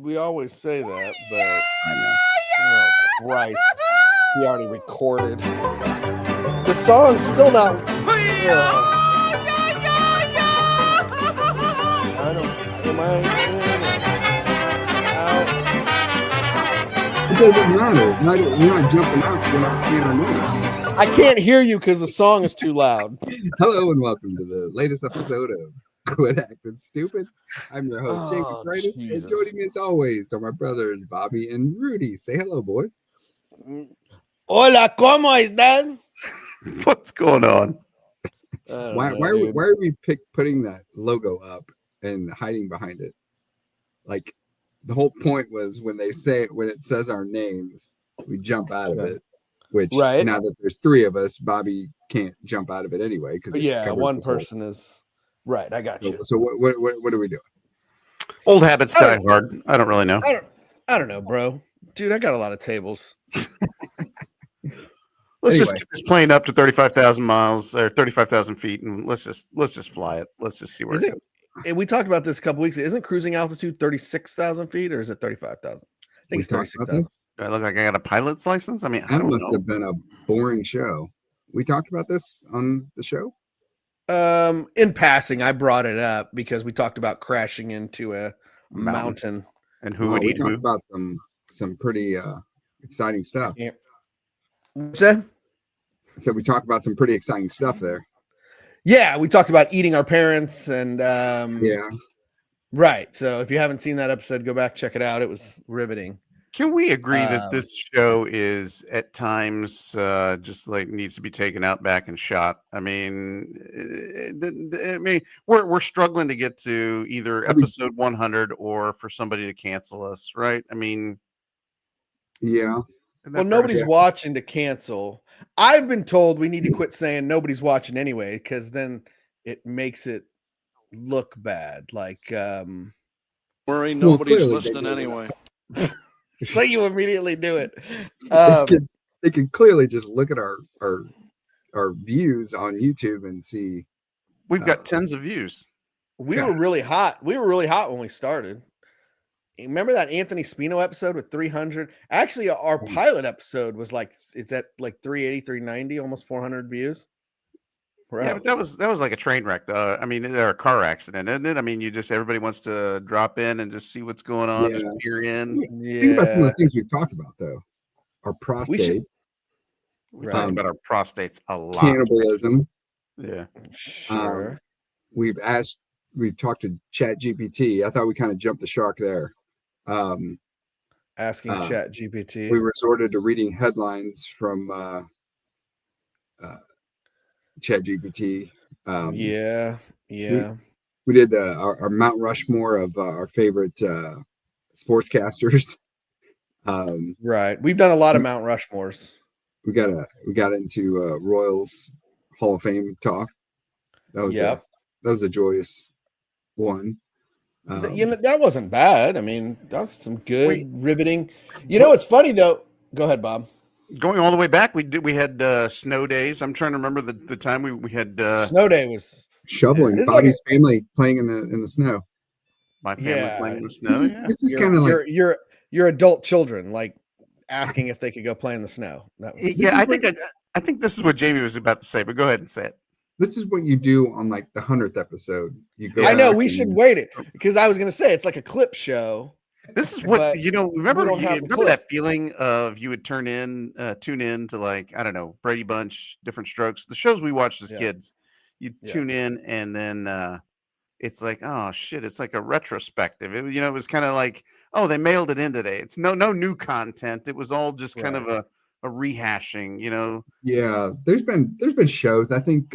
We always say that, but I know. oh Christ, he already recorded. The song's still not. I don't. Am I in or out? It doesn't matter. We're not jumping out because you're not saying our name. I can't hear you because the song is too loud. Hello and welcome to the latest episode of Quit Acting Stupid. I'm your host, Jacob Oh, Freitas, and Jesus. joining me as always are my brothers Bobby and Rudy. Say hello, boys. Hola, ¿cómo estás? What's going on? Why are we putting that logo up and hiding behind it? Like the whole point was when it says our names, we jump out of it. Which Right. Now that there's three of us, Bobby can't jump out of it anyway because one person is right. I got you. So what are we doing? Old habits die hard. I don't really know. I don't know, bro. Dude, I got a lot of tables. Let's just get this plane up to 35,000 miles or 35,000 feet, and let's just fly it. Let's just see where it goes. We talked about this a couple weeks ago. Isn't cruising altitude 36,000 feet, or is it 35,000? I think it's 36,000. Do I look like I got a pilot's license? I mean, that must have been a boring show. We talked about this on the show. In passing, I brought it up because we talked about crashing into a mountain. And who would eat who? We talked about some pretty exciting stuff. Yeah. What's that? So we talked about some pretty exciting stuff there. Yeah, we talked about eating our parents and yeah. Right. So if you haven't seen that episode, go back, check it out. It was riveting. Can we agree that this show is at times just like needs to be taken out back and shot? I mean, we're struggling to get to either episode 100 or for somebody to cancel us, right? I mean, yeah. Well, nobody's watching to cancel. I've been told we need to quit saying nobody's watching anyway, because then it makes it look bad. Like, worry, nobody's listening anyway. So you immediately do it. They can clearly just look at our views on YouTube and see we've got tens of views. We were really hot. We were really hot when we started. Remember that Anthony Spino episode with 300? Actually, our pilot episode was it's at like 380, 390, almost 400 views. Right. Yeah, but that was like a train wreck, though. I mean, or a car accident, isn't it? I mean, everybody wants to drop in and just see what's going on, just peer in. Yeah. Think about some of the things we've talked about, though. Our prostates. We talk about our prostates a lot. Cannibalism. Yeah. Sure. We've talked to ChatGPT. I thought we kind of jumped the shark there. Asking ChatGPT. We resorted to reading headlines from ChatGPT. Yeah. We did our Mount Rushmore of our favorite sportscasters. Right. We've done a lot of Mount Rushmores. We got into Royals Hall of Fame talk. That was a joyous one. That wasn't bad. I mean, that was some good riveting. It's funny though. Go ahead, Bob. Going all the way back, we had snow days. I'm trying to remember the time we had snow day was shoveling. Bobby's family playing in the snow. My family playing in the snow. This is kind of like your adult children like asking if they could go play in the snow. I think this is what Jamie was about to say, but go ahead and say it. This is what you do on like the 100th episode. You go. I know we should wait it because I was going to say it's like a clip show. This is what remember that feeling of you would tune in to like, I don't know, Brady Bunch, Different Strokes, the shows we watched as kids. You tune in and then it's like, oh shit, it's like a retrospective. It was kind of like, oh, they mailed it in today. It's no new content. It was all just kind of a rehashing, Yeah, there's been shows, I think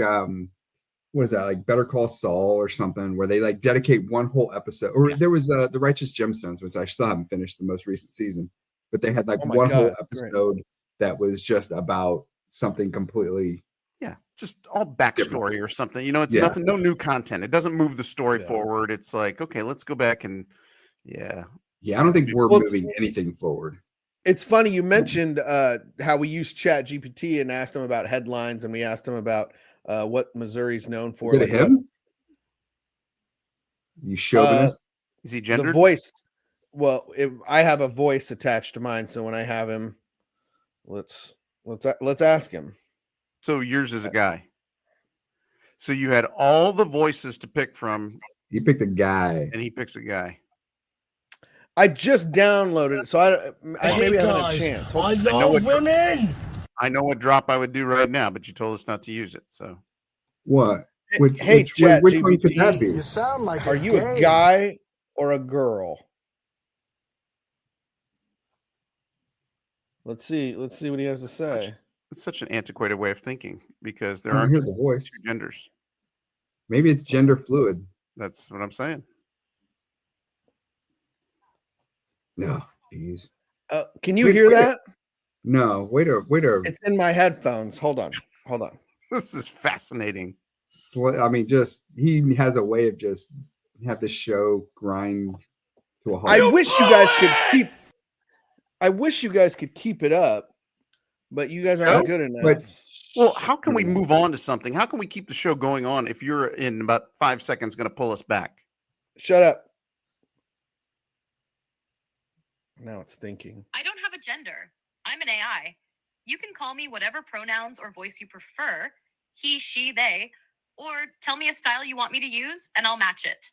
what is that, like Better Call Saul or something, where they like dedicate one whole episode. Or there was the Righteous Gemstones, which I still haven't finished the most recent season, but they had like one whole episode that was just about something completely just all backstory different. Or something. It's nothing, no new content. It doesn't move the story forward. It's like, okay, let's go back and I don't think we're moving anything forward. It's funny you mentioned how we used ChatGPT and asked him about headlines, and we asked him about what Missouri's known for. Is it him? You chauvinist? Is he gendered? The voice. Well, I have a voice attached to mine, so when I have him, let's ask him. So yours is a guy. So you had all the voices to pick from. You picked a guy, and he picks a guy. I just downloaded it, so maybe I haven't had a chance. I love women. I know what drop I would do right now, but you told us not to use it. So what? Which one could that be? You sound like Are you a guy or a girl? Let's see what he has to say. It's such an antiquated way of thinking because there I aren't hear the voice. two genders. Maybe it's gender fluid. That's what I'm saying. No, jeez. Can you hear that? No, wait a. It's in my headphones. Hold on. This is fascinating. I mean, just he has a way of just have this show grind to a halt. I wish you guys could keep it up, but you guys aren't good enough. Well, how can we move on to something? How can we keep the show going on if you're in about 5 seconds going to pull us back? Shut up. Now it's thinking. I don't have a gender. I'm an AI. You can call me whatever pronouns or voice you prefer. He, she, they. Or tell me a style you want me to use, and I'll match it.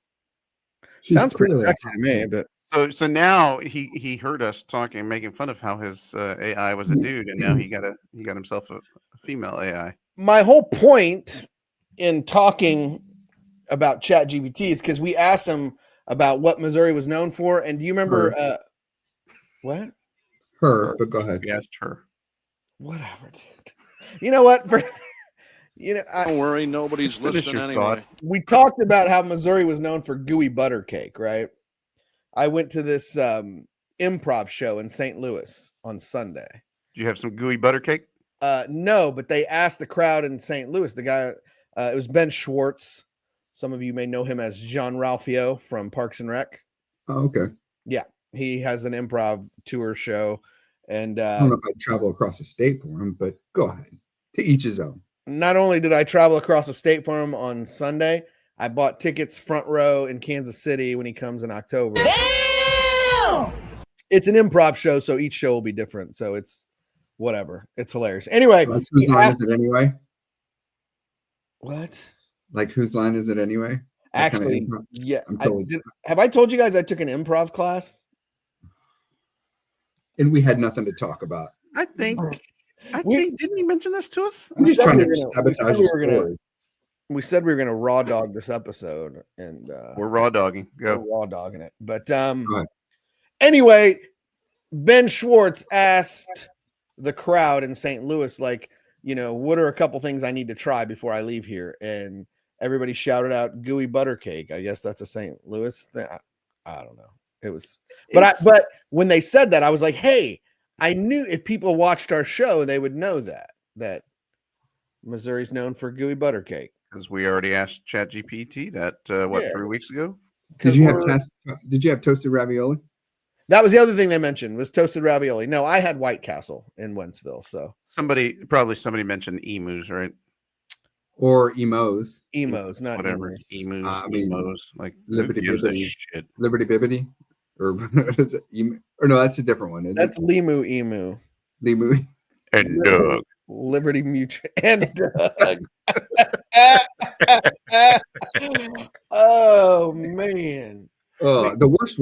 Sounds pretty sexy to me, but so now he heard us talking, making fun of how his AI was a dude, and now he got himself a female AI. My whole point in talking about ChatGPT is because we asked him about what Missouri was known for, and do you remember what? Her, but go ahead. We asked her. Whatever, dude. You know what? Don't worry, nobody's listening anyway. We talked about how Missouri was known for gooey butter cake, right? I went to this improv show in St. Louis on Sunday. Did you have some gooey butter cake? No, but they asked the crowd in St. Louis. The guy, it was Ben Schwartz. Some of you may know him as John Ralphio from Parks and Rec. Oh, okay. Yeah, he has an improv tour show, and I don't know if I'd travel across the state for him, but go ahead. To each his own. Not only did I travel across the state for him on Sunday, I bought tickets front row in Kansas City when he comes in October. Damn! It's an improv show, so each show will be different. So it's whatever. It's hilarious. Anyway, whose line is it anyway? What? Like whose line is it anyway? Actually, yeah. Totally have I told you guys I took an improv class? And we had nothing to talk about. I think didn't he mention this to us? I'm just trying to sabotage the story. We said we were going to raw dog this episode, and we're raw dogging. Go. We're raw dogging it. But anyway, Ben Schwartz asked the crowd in St. Louis, like, what are a couple things I need to try before I leave here? And everybody shouted out gooey butter cake. I guess that's a St. Louis thing. I don't know. It was, but when they said that, I was like, hey, I knew if people watched our show, they would know that Missouri's known for gooey butter cake. Because we already asked ChatGPT that 3 weeks ago. Did you have toasted ravioli? That was the other thing they mentioned was toasted ravioli. No, I had White Castle in Wentzville. So somebody mentioned emus, right? Or emos. Emos, not whatever. Emus. Emos, like Liberty Bibbidi. Shit. Liberty Bibbidi. Or no, that's a different one. That's Limu Emu. Limu and Doug. Liberty Mutual and Doug. Oh man. The worst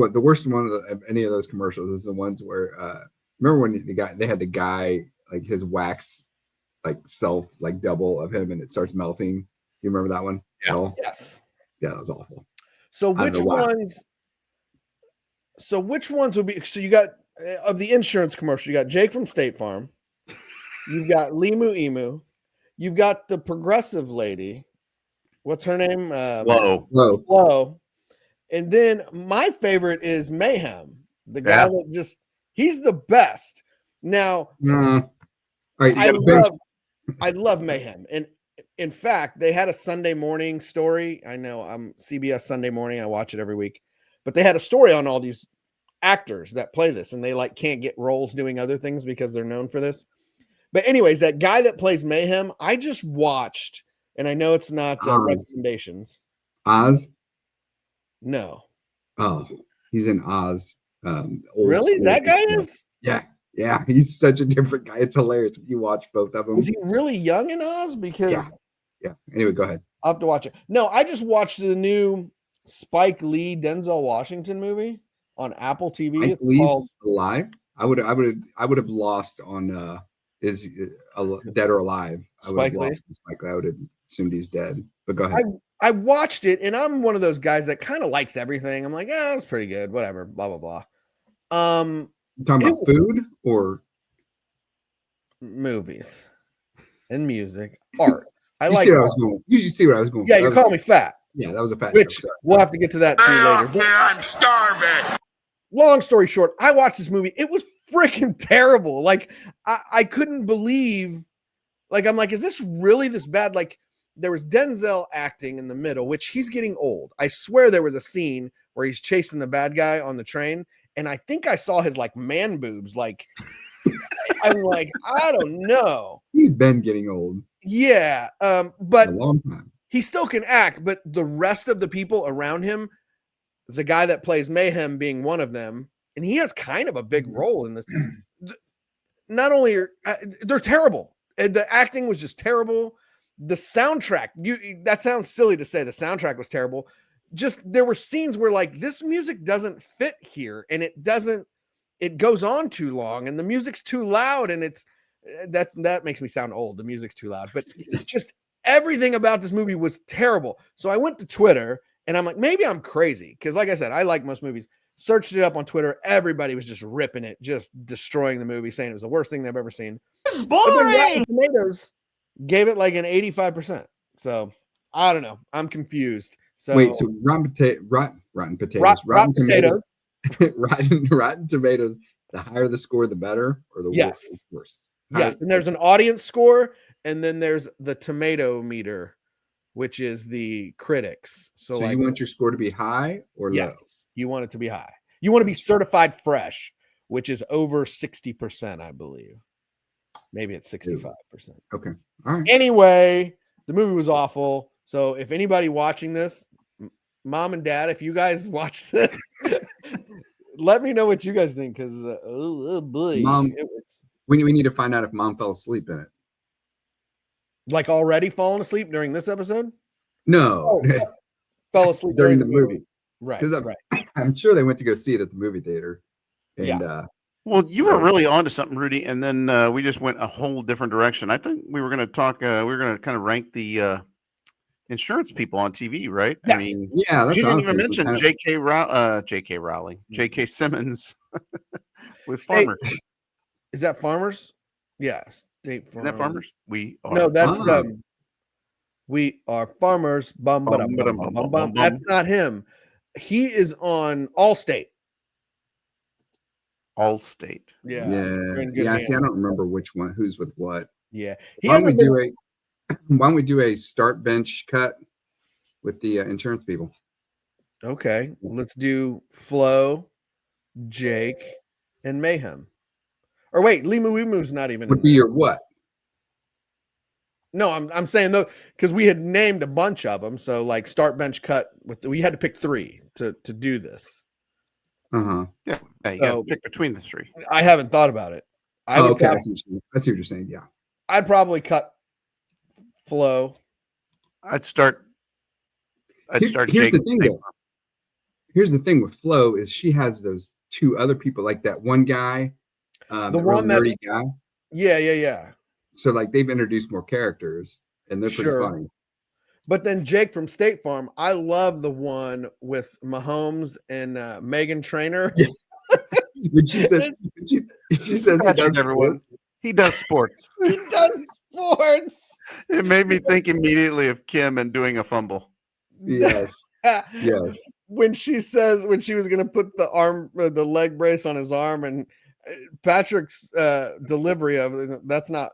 one of any of those commercials is the ones where remember when they had the guy like his wax like self like double of him and it starts melting. You remember that one? Yeah. Yes. Yeah, that was awful. So which ones would be? So you got of the insurance commercial. You got Jake from State Farm. You've got Limu Emu. You've got the progressive lady. What's her name? Flo. And then my favorite is Mayhem. The guy that he's the best. Now, all right, I love Mayhem. And in fact, they had a Sunday morning story. I know I'm CBS Sunday morning. I watch it every week. But they had a story on all these actors that play this, and they like can't get roles doing other things because they're known for this. But anyways, that guy that plays Mayhem, I just watched, and I know it's not recommendations. Oz? No. Oh, he's in Oz. Really? school That guy stuff. is? Yeah, he's such a different guy. It's hilarious if you watch both of them. Was he really young in Oz? Because Yeah. Anyway, go ahead. I'll have to watch it. No, I just watched the new Spike Lee Denzel Washington movie on Apple TV. Mike It's Lee's called alive. I would have lost on is dead or alive. I would have Spike Lee. lost on Spike Lee. I would have assumed he's dead. But go ahead. I watched it, and I'm one of those guys that kind of likes everything. I'm like, yeah, that's pretty good. Whatever. Blah blah blah. You talking about food or movies and music, art. I you like. see what I was going. You see what I was going. Yeah, for. you're That was- calling me fat. Yeah, that was a fat Which joke. we'll have to get to that too later. But I'm starving. long story short, I watched this movie. It was freaking terrible. Like I couldn't believe. Like I'm like, is this really this bad? Like there was Denzel acting in the middle, which he's getting old. I swear there was a scene where he's chasing the bad guy on the train, and I think I saw his like man boobs. Like I'm like, I don't know. He's been getting old. Yeah, For but a long time. he still can act. But the rest of the people around him, the guy that plays Mayhem being one of them, and he has kind of a big role in this. Not only are they're terrible, and the acting was just terrible. The soundtrack, that sounds silly to say the soundtrack was terrible. Just there were scenes where like this music doesn't fit here, and it goes on too long, and the music's too loud, and that makes me sound old. The music's too loud, but just everything about this movie was terrible. So I went to Twitter and I'm like, maybe I'm crazy. Cause like I said, I like most movies. Searched it up on Twitter. Everybody was just ripping it, just destroying the movie, saying it was the worst thing they've ever seen. But then Rotten Tomatoes gave it like an 85%. So I don't know. I'm confused. So Wait, so rotten potatoes, Rotten tomatoes, rotten tomatoes, the higher the score, the better, or the Yes. worse? Yes, and there's an audience score, and then there's the tomato meter, which is the critics. So like, you want your score to be high or low? yes, you want it to be high. You want to be certified fresh, which is over 60%, I believe. Maybe it's 65%. Okay. All right. Anyway, the movie was awful. So if anybody watching this, mom and dad, if you guys watch this, let me know what you guys think. Because oh boy, Mom, it was we need to find out if mom fell asleep in it. like already falling asleep during this episode. No, Fell asleep during the movie. Right. Because Right. I'm sure they went to go see it at the movie theater. And well, you were really onto something, Rudy, and then we just went a whole different direction. I think we were going to talk. We were going to kind of rank the insurance people on TV, right? Yes. I mean, yeah, that's you didn't awesome. even mention J.K. Rowling, J.K. Simmons with State- Farmers. Is that Farmers? Yeah, State Farm. Isn't that Farmers? We are. No, that's Farmers. We are farmers. Bum, ba-dum, bum, bum, bum, bum. That's not him. He is on Allstate. Allstate. Yeah. Yeah. See, I don't remember which one, who's with what. Yeah. Why don't we do a start bench cut with the insurance people? Okay, let's do Flo, Jake, and Mayhem. Or wait, Limu Wimu's not even. Would be your what? No, I'm saying though, because we had named a bunch of them. So like start bench cut we had to pick 3 to do this. Uh-huh. Yeah, you got to pick between the 3. I haven't thought about it. Okay, I see what you're saying. Yeah, I'd probably cut Flo. I'd start here's Jake. The thing, though. Here's the thing with Flo is she has those 2 other people, like that one guy, the one nerdy guy. Yeah. So like they've introduced more characters, and they're pretty funny. But then Jake from State Farm, I love the one with Mahomes and Megan Trainor. Yeah. When she said, she says he does everyone. He does sports. He does sports. It made me think immediately of Kim and doing a fumble. Yes. Yes. When she says when she was going to put the leg brace on his arm, and Patrick's delivery of that's not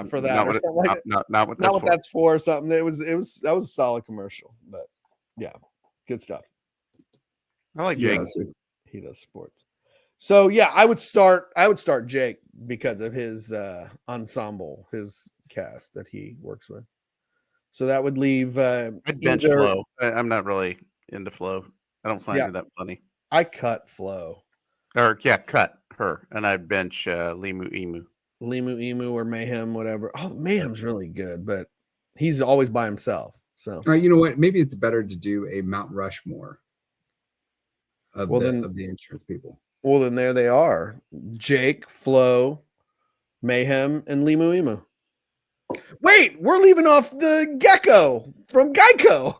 for that. Not what that's for. Or something. That was a solid commercial, but yeah, good stuff. I like Jake. He does sports. So yeah, I would start Jake because of his ensemble, his cast that he works with. So that would leave I'd bench Flo. I'm not really into Flo. I don't find her that funny. I cut Flo. Or cut her, and I'd bench Limu Emu. Limu Emu or Mayhem, whatever. Oh, Mayhem's really good, but he's always by himself. So, All right, you know what? Maybe it's better to do a Mount Rushmore of Well, the then- of the insurance people. well, then there they are: Jake, Flo, Mayhem, and Limu Emu. Wait, we're leaving off the gecko from Geico.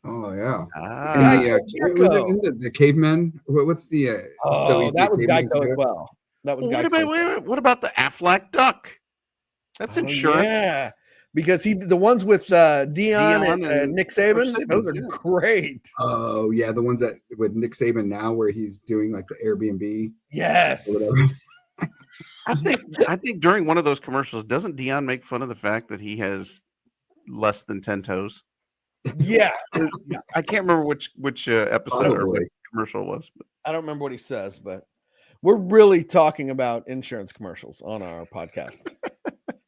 Oh yeah. Ah, And the Gecko. was it in the cavemen? What's the Oh, you that say was cavemen Geico do as it? well. That was well, Geico. wait, what about the Aflac duck? That's Oh, insurance. Yeah, because the ones with Dion and Nick Saban, Saban, those are yeah. great. Oh yeah, the ones that with Nick Saban now, where he's doing like the Airbnb Yes. or whatever. I think during one of those commercials, doesn't Dion make fun of the fact that he has less than 10 toes? Yeah. I can't remember which episode or what Probably. commercial it was. But I don't remember what he says, but we're really talking about insurance commercials on our podcast.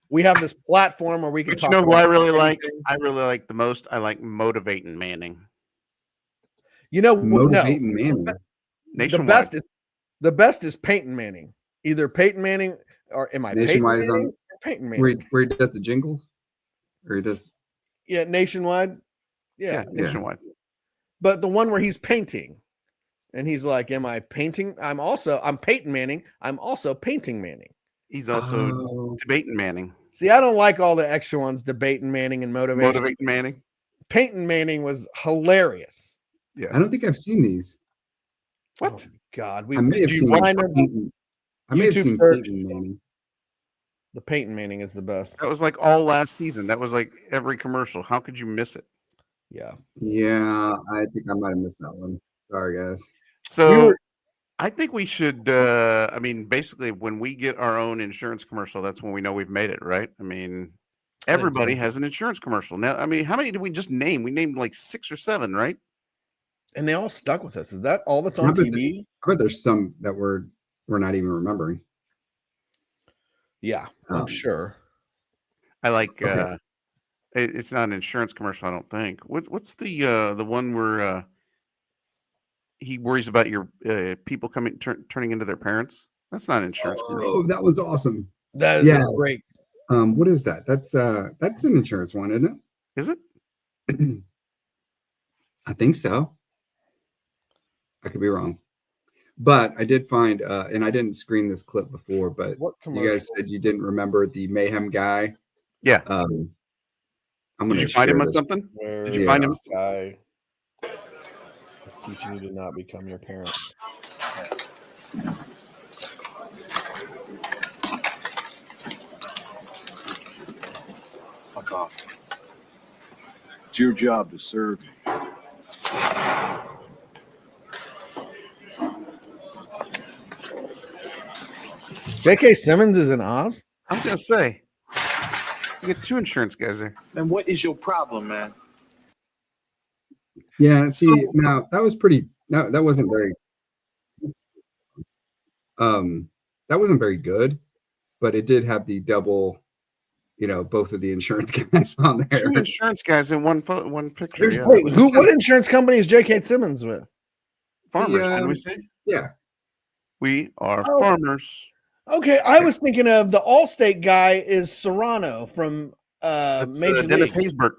We have this platform where we can But talk you know who about I really like? anything. I really like the most. I like Motivating Manning. You know what? No, Motivating Manning. Nationwide. the best is Peyton Manning. Either Peyton Manning or am I Peyton Nationwide is on- Manning or Peyton Where Manning? he does the jingles, or he does. Yeah, Nationwide. Yeah, Yeah. Nationwide. But the one where he's painting and he's like, am I painting? I'm Peyton Manning. I'm also painting Manning. He's also Oh, Debating Manning. See, I don't like all the extra ones, debating Manning and motivation. Motivating Manning. Peyton Manning was hilarious. Yeah. I don't think I've seen these. What? Oh, God, I may have you seen. find them? Peyton, I may have YouTube seen search. Peyton Manning. The Peyton Manning is the best. That was like all last season. That was like every commercial. How could you miss it? Yeah. Yeah, I think I might have missed that one. Sorry, guys. So I think we should I mean, basically when we get our own insurance commercial, that's when we know we've made it, right? I mean, everybody has an insurance commercial. Now, I mean, how many did we just name? We named like 6 or 7, right? And they all stuck with us. Is that all that's I on bet TV? I bet there's some that we're not even remembering. Yeah, I'm sure. I like Okay. it's not an insurance commercial, I don't think. What's the one where he worries about your people turning into their parents? That's not an insurance commercial. Oh, that was awesome. That is Yes. a great. What is that? That's an insurance one, isn't Is it? it? I think so. I could be wrong. But I did find, and I didn't screen this clip before, but What you commercial? guys said you didn't remember the Mayhem Guy. Yeah. I'm Did gonna you find him share on this. something? Where Did you find him? guy is teaching you to not become your parents. Fuck off. It's your job to serve me. J.K. Simmons is in Oz. I was gonna say you get 2 insurance guys there. Man, what is your problem, man? Yeah, see, now that was pretty. No, that wasn't very. That wasn't very good, but it did have the double, both of the insurance guys on there. 2 insurance guys in one picture. Yeah, Wait, what insurance company is J.K. Simmons with? farmers. The, Didn't we say Yeah, we are Oh. farmers? Okay, I was thinking of the Allstate guy is Serrano from That's Major Dennis League. Haysbert.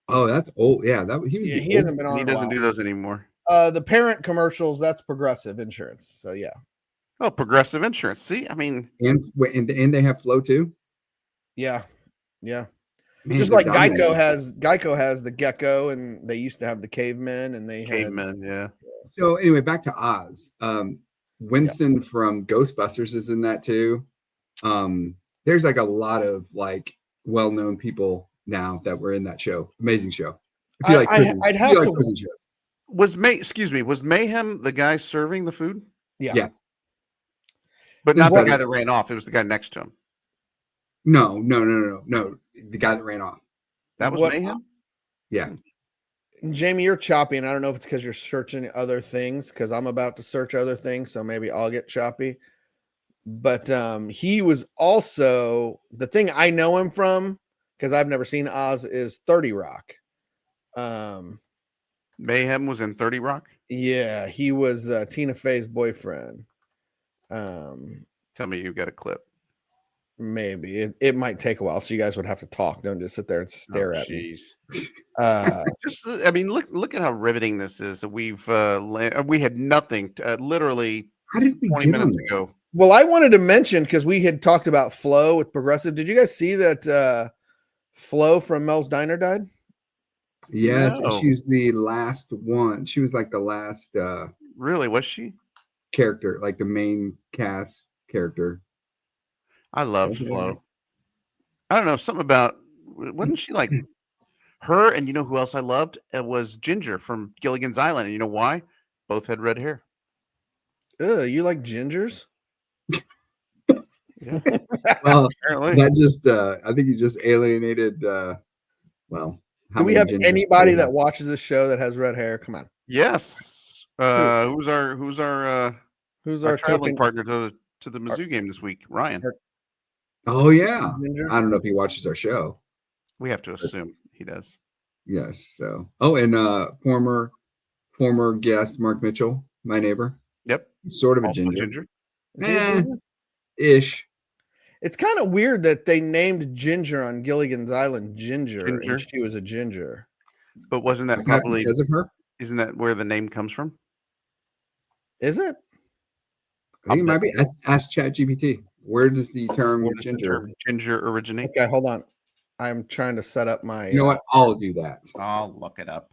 Oh, that's old. Yeah, that he was. Yeah, the he hasn't old- been on. He in a doesn't while. do those anymore. The parent commercials, that's Progressive Insurance. So yeah. Oh, Progressive Insurance. See, I mean, and they have Flow too. Yeah. Man, Just they're like dominating. Geico has the gecko, and they used to have the cavemen, and they had cavemen. Yeah. So anyway, back to Oz. Winston from Ghostbusters is in that too. There's like a lot of like well-known people now that were in that show. Amazing show. If you like prison, I'd if have you like to- prison shows. Was Mayhem the guy serving the food? Yeah. But This not the better. guy that ran off. It was the guy next to him. No. The guy that ran off. That was What- Mayhem? Yeah. Jamie, you're choppy, and I don't know if it's because you're searching other things, because I'm about to search other things, so maybe I'll get choppy. But he was also the thing I know him from, because I've never seen Oz, is 30 Rock. Mayhem was in 30 Rock? Yeah, he was Tina Fey's boyfriend. Tell me you got a clip. Maybe it might take a while, so you guys would have to talk. Don't just sit there and stare at me. Just, I mean, look at how riveting this is. We've we had nothing. Literally, How did we 20 get on minutes this? ago. Well, I wanted to mention because we had talked about Flo with Progressive. Did you guys see that Flo from Mel's Diner died? Yes, No. she was the last one. She was like the last Really, was she? character, like the main cast character. I love Flo. I don't know, something about, wasn't she like her? And you know who else I loved? It was Ginger from Gilligan's Island. And you know why? Both had red hair. Ugh, you like gingers? Yeah, Well, apparently. that just I think you just alienated well, how Do we many have gingers anybody we that have? watches this show that has red hair? Come on. Yes. Who's our traveling token partner to the Mizzou game this week? Ryan. Oh yeah. ginger? I don't know if he watches our show. We have to assume he does. Yes. So and former guest Mark Mitchell, my neighbor. Yep. Sort of a Also ginger. Is he a ginger? Ish. It's kind of weird that they named Ginger on Gilligan's Island Ginger, Ginger. and she was a ginger. But wasn't that Is that probably, because of her? isn't that where the name comes from? Is it? I think it might be. Ask ChatGPT. Where does the term Where does the ginger? term ginger originate? Okay, hold on. I'm trying to set up my. You know what? I'll do that. I'll look it up.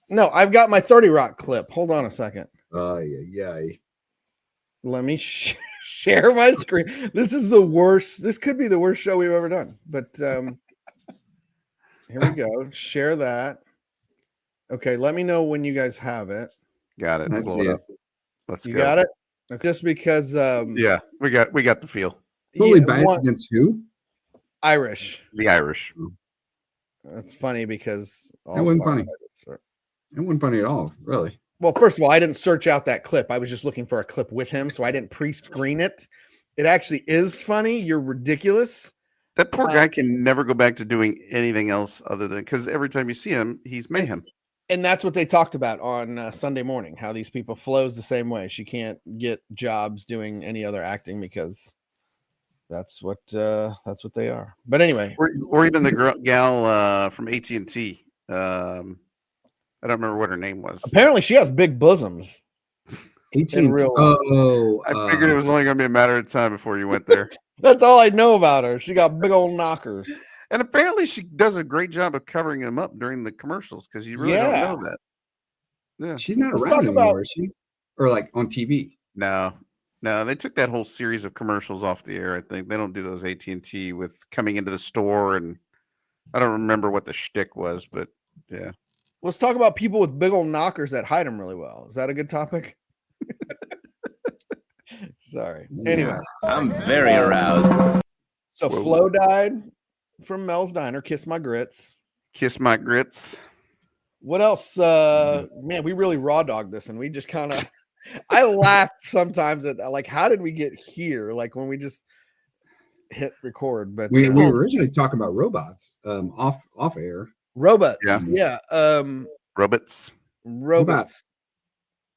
No, I've got my 30 Rock clip. Hold on a second. Yeah. Let me share my screen. This is the worst. This could be the worst show we've ever done. But here we go. Share that. Okay, let me know when you guys have it. Got it. I Pull see it it. up. Let's You go. got it? Just because Yeah, we got the feel. Totally yeah, biased against who? Irish. The Irish. That's funny because That wasn't funny. firefighters are- That wasn't funny at all, really. Well, first of all, I didn't search out that clip. I was just looking for a clip with him, so I didn't pre-screen it. It actually is funny. You're ridiculous. That poor guy can never go back to doing anything else other than, because every time you see him, he's mayhem. And that's what they talked about on Sunday morning, how these people Flo's the same way. She can't get jobs doing any other acting because that's what they are. But anyway, Or even the gal from AT&T. I don't remember what her name was. apparently she has big bosoms. 18. real- Oh, I figured it was only going to be a matter of time before you went there. That's all I know about her. She got big old knockers. And apparently she does a great job of covering them up during the commercials because you really don't know that. Yeah. she's not Let's around talk anymore, about- is she? Or like on TV? No, they took that whole series of commercials off the air. I think they don't do those AT&T with coming into the store, and I don't remember what the shtick was, but yeah. Let's talk about people with big old knockers that hide them really well. Is that a good topic? Sorry. Anyway, I'm very aroused. so Whoa. Flo died from Mel's Diner. Kiss my grits. Kiss my grits. What else? Man, we really raw dogged this, and we just kind of. I laugh sometimes at like, how did we get here? Like when we just hit record, but We were originally talking about robots off air. robots. Yeah. Robots. Robots.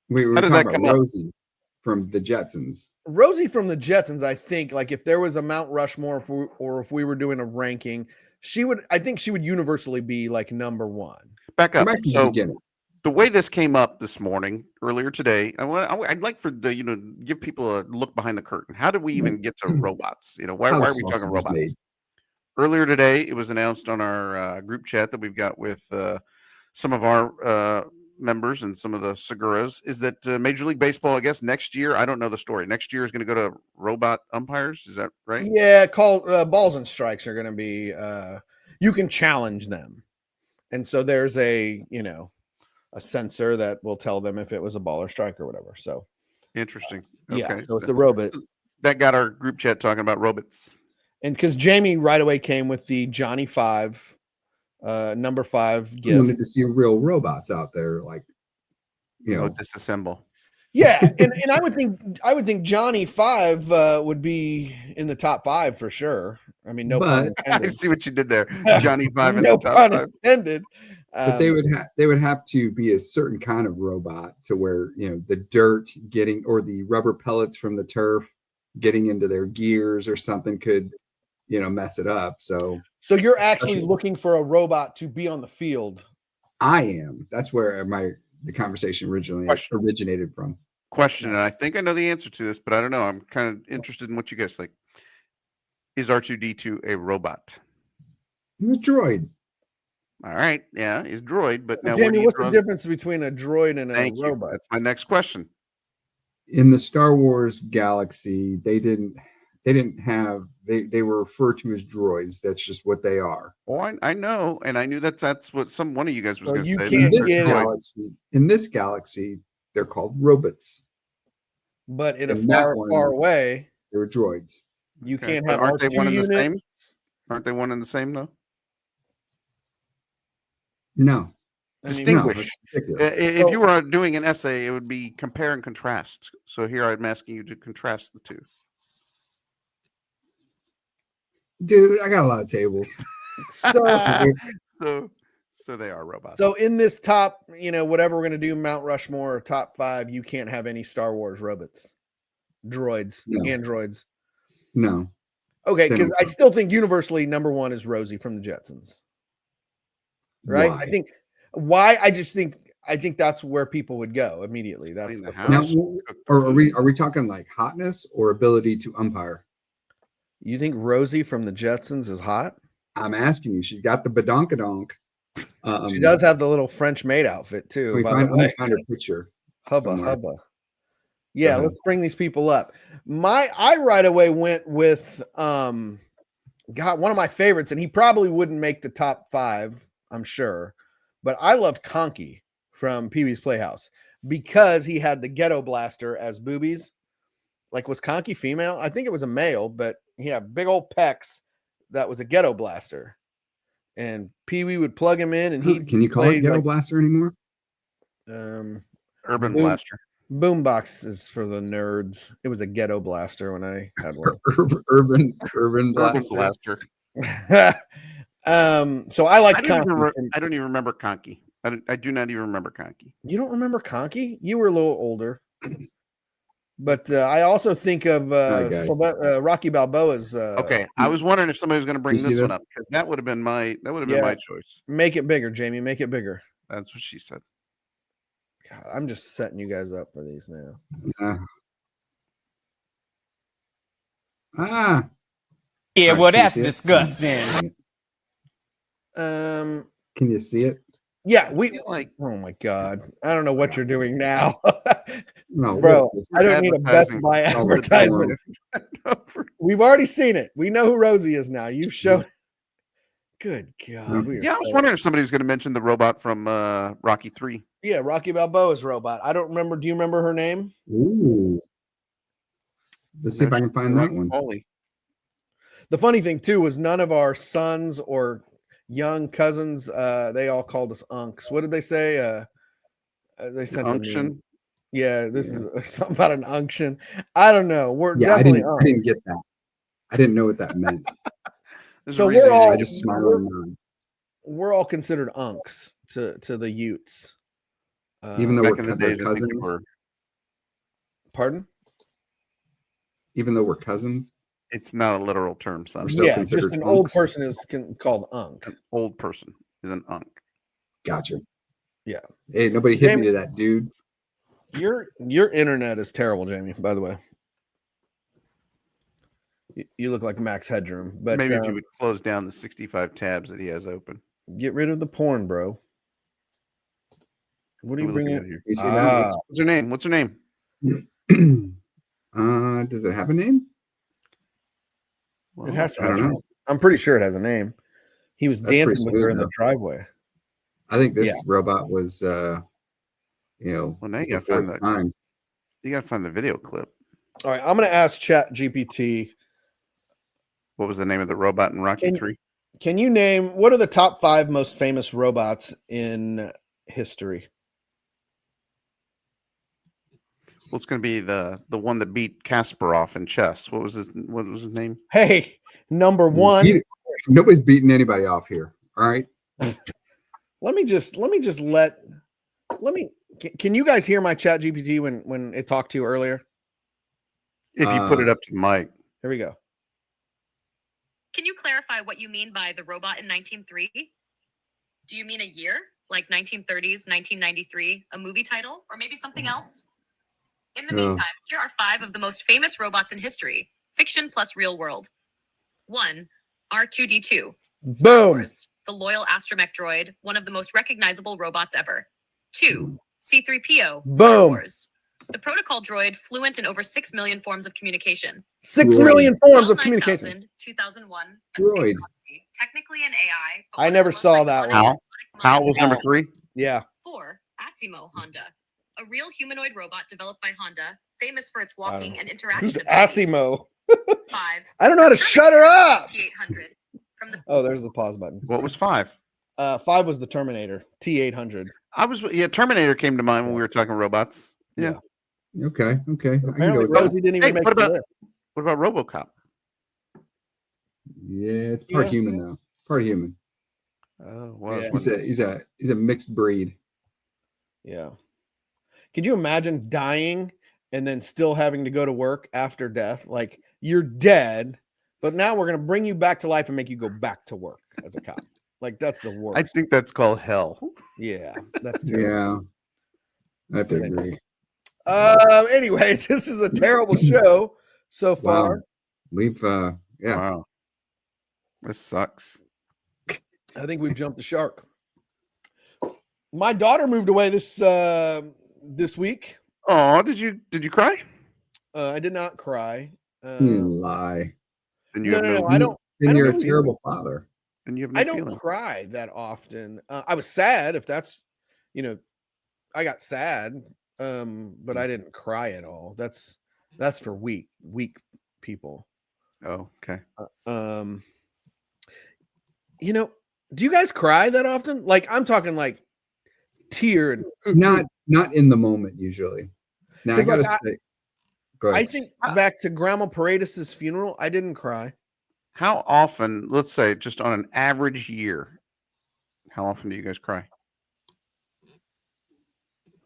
We were How did talking that come about up? Rosie from the Jetsons. Rosie from the Jetsons. I think like if there was a Mount Rushmore, if we were doing a ranking, I think she would universally be like number one. Back up. Back to the So beginning. the way this came up this morning, earlier today, I'd like for the give people a look behind the curtain. How did we even get to robots? Why How the are we sausage talking was robots? made. Earlier today, it was announced on our group chat that we've got with some of our members and some of the Seguras is that Major League Baseball, I guess next year, I don't know the story. Next year is going to go to robot umpires. Is that right? Yeah, balls and strikes are going to be. You can challenge them, and so there's a sensor that will tell them if it was a ball or strike or whatever. So Interesting. yeah, Okay. so it's a robot. That got our group chat talking about robots. And because Jamie right away came with the Johnny 5, number 5 I gift. wanted to see real robots out there, like Disassemble. Yeah, and I would think Johnny 5 would be in the top 5 for sure. I mean, no pun But- I intended. see what you did there. Johnny 5 in No the top pun 5. intended. But they would have to be a certain kind of robot to where the dirt getting or the rubber pellets from the turf getting into their gears or something could, mess it up. So you're actually looking for a robot to be on the field. I am. That's where the conversation originated from. Question, and I think I know the answer to this, but I don't know. I'm kind of interested in what you guys think. Is R2-D2 a robot? A droid. All right, yeah, he's a droid, but now Jamie, what's the difference between a droid and a robot? That's my next question. In the Star Wars galaxy, they were referred to as droids. That's just what they are. Oh, I know, and I knew that's what one of you guys was going to say. In this galaxy, they're called robots. But in a far away, they're droids. You can't have. Aren't they one and the same? Aren't they one and the same though? No. Distinguish. If you were doing an essay, it would be compare and contrast. So here I'm asking you to contrast the two. Dude, I got a lot of tables. So they are robots. So in this top, whatever we're going to do, Mount Rushmore or top 5, you can't have any Star Wars robots, droids, androids. No. Okay, because I still think universally number 1 is Rosie from the Jetsons. Right? Why? I think that's where people would go immediately. That's the house. Now, are we talking like hotness or ability to umpire? You think Rosie from the Jetsons is hot? I'm asking you. She's got the badonkadonk. She does have the little French maid outfit too. I'm gonna find her picture. Hubba. Yeah, let's bring these people up. I right away went with one of my favorites, and he probably wouldn't make the top 5, I'm sure. But I loved Conky from Pee-wee's Playhouse because he had the ghetto blaster as boobies. Like, was Conky female? I think it was a male, but he had big old pecs. That was a ghetto blaster. And Pee-wee would plug him in, and can you call it ghetto blaster anymore? Urban blaster. Boombox is for the nerds. It was a ghetto blaster when I had one. urban blaster. So I like Conky. I don't even remember Conky. I do not even remember Conky. You don't remember Conky? You were a little older. But I also think of Rocky Balboa's. Okay, I was wondering if somebody was going to bring this one up because that would have been my my choice. Make it bigger, Jamie. Make it bigger. That's what she said. God, I'm just setting you guys up for these now. Yeah, well, that's disgusting. Can you see it? Yeah, oh my God. I don't know what you're doing now. No, bro, I don't need a Best Buy advertisement. We've already seen it. We know who Rosie is now. You've shown. Good God. Yeah, I was wondering if somebody was going to mention the robot from Rocky 3. Yeah, Rocky Balboa's robot. I don't remember. Do you remember her name? Ooh. Let's see if I can find that one. Holy. The funny thing, too, was none of our sons or young cousins, they all called us unks. What did they say? They sent unction. Yeah, this is something about an unction. I don't know. We're definitely I didn't get that. I didn't know what that meant. So we're all considered unks to the Utes. Even though back we're in the days, cousins. I think we were. Pardon? Even though we're cousins. It's not a literal term, son. Yeah, just an old person is called unk. An old person is an unk. Gotcha. Yeah. Hey, nobody hit me to that, dude. Your internet is terrible, Jamie, by the way. You look like Max Headroom. But maybe if you would close down the 65 tabs that he has open. Get rid of the porn, bro. What are you bringing at here? What's her name? What's her name? Does it have a name? Well, it has to. I don't know. I'm pretty sure it has a name. He was dancing with her in the driveway. I think this robot was, well, now you gotta find that. You gotta find the video clip. All right, I'm gonna ask ChatGPT. What was the name of the robot in Rocky 3? Can you name what are the top 5 most famous robots in history? Well, it's going to be the one that beat Kasparov in chess. What was his name? Hey, number 1. Nobody's beating anybody off here. All right. Can you guys hear my ChatGPT when it talked to you earlier? If you put it up to the mic. Here we go. Can you clarify what you mean by the robot in 1903? Do you mean a year? Like 1930s, 1993, a movie title? Or maybe something else? In the meantime, here are 5 of the most famous robots in history. Fiction plus real world. 1. R2-D2. Star Boom. Wars, the loyal astromech droid, one of the most recognizable robots ever. 2. C-3PO. Star Boom. Wars. The protocol droid, fluent in over 6 million forms of communication. 6 million forms of 9000, communication. 2001. A Droid. Space Odyssey, technically an AI. but I one of never the most saw that iconic one. Hal was number 3. Yeah. 4. Asimo Honda. A real humanoid robot developed by Honda, famous for its walking and interaction Who's abilities. Asimo? 5. I don't know how to shut her up. T-800. From the Oh, there's the pause button. What was 5? 5 was the Terminator, T-800. Terminator came to mind when we were talking robots. Yeah. Okay. I can go Apparently, with that. Rosie didn't even Hey, make what the about list. RoboCop? Yeah, it's part human though. Part human. Yeah. He's a mixed breed. Yeah. Could you imagine dying and then still having to go to work after death? Like you're dead, but now we're going to bring you back to life and make you go back to work as a cop. Like that's the worst. I think that's called hell. Yeah, that's terrible. Yeah, I have to agree. Anyway, this is a terrible show so far. Wow. We've yeah. Wow. This sucks. I think we've jumped the shark. My daughter moved away this week. Oh, did you cry? I did not cry. You lie. Then you No, have no, no, no. I don't. Then I don't you're a really- terrible father. and you have no I don't feeling. cry that often. I was sad if that's, I got sad, but I didn't cry at all. That's for weak people. Oh, okay. Do you guys cry that often? Like I'm talking like tear and Not in the moment usually. Now I 'Cause, gotta like, say, go ahead. I think back to Grandma Paredes's funeral, I didn't cry. How often, let's say just on an average year, how often do you guys cry?